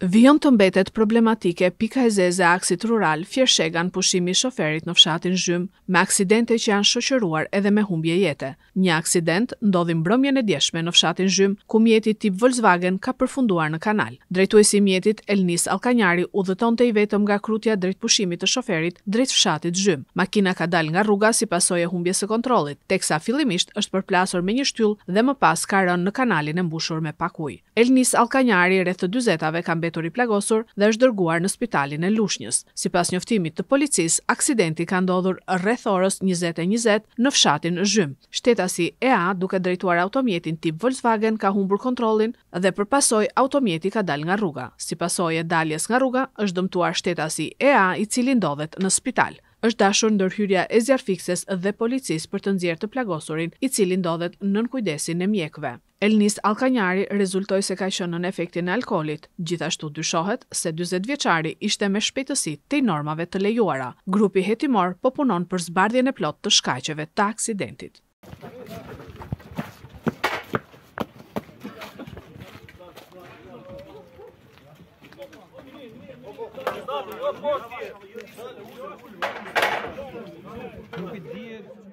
Vijon të mbetet problematike pika e zeze e aksit rural Fjershega në pushimi i shoferit në fshatin Zhym, me aksidente që janë shoqëruar edhe me humbje jete. Një aksident ndodhi mbrëmjen e djeshme në fshatin Zhym, ku mjeti tip Volkswagen ka përfunduar në kanal. Drejtuesi i mjetit Elnis Allkanjari udhëtonte i vetëm nga krutja drejt pushimit të shoferit drejt fshatit Zhym. Makina ka dalë nga rruga si pasojë e humbjes së kontrollit, teksa fillimisht është përplasur me një shtyllë dhe më pas ka rënë në kanalin e mbushur me pak ujë. Elnis Allkanjari rreth të 40-tave ka mbetur i plagosur dhe është dërguar në spitalin e Lushnjës. Sipas njoftimit të policisë, aksidenti ka ndodhur rreth orës 20:20 në fshatin Zhym. Shtetasi EA, duke drejtuar automjetin tip Volkswagen, ka humbur kontrollin dhe përpasoj automjeti ka dalë nga rruga. Si pasojë e daljes nga rruga, është dëmtuar shtetasi EA, i cili ndodhet në spital. Është dashur ndërhyrja e zjarfikses dhe policisë për të nxjerrë të plagosurin, i cili ndodhet nën kujdesin e mjekëve. Elnis Allkanjari rezultoi se ka qenë në efektin e alkoolit. Gjithashtu dyshohet se 40 vjeçari ishte me shpejtësi te normave të lejuara. Grupi hetimor po punon për zbardhjen e plotë të shkaqeve të aksidentit. Nuk e di